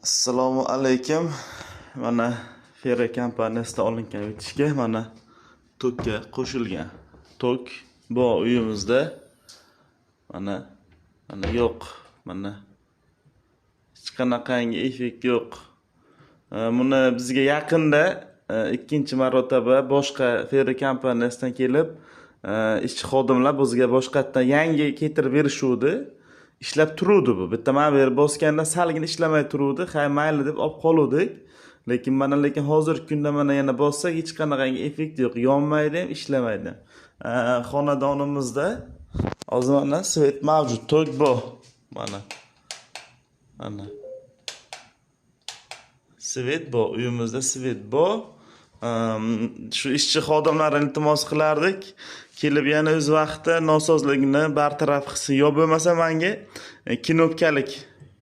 Assalomu alaykum. Mana Fera kompaniyasidan olingan o'tishga mana tokga qo'shilgan. Tok bu uyimizda. Mana yo'q. Mana hech qanaqangi effekt yo'q. Buni bizga yaqinda ikkinchi marotaba boshqa Fera kompaniyasidan kelib, ishchi xodimlar bizga boshqatdan yangi keltirib berishuvdi. Ishlab turuvdi bu. Bitta mana bu yer bosganda salgina ishlamay turuvdi. Hay mayli deb olib qoluvdik. Lekin hozirgi kunda mana yana bossak hech qanaqangi effekt yo'q. Yonmaydi ham, ishlamaydi. Xonadonimizda hozir mana svet mavjud. Tok bu. Mana. Svet bu. Uyimizda svet bu. Shu ishchi xodimlardan iltimos qilardik. Kelib yana o'z vaqtida nosozligini bartaraf qilsin. Yo bo'lmasa menga knopkalik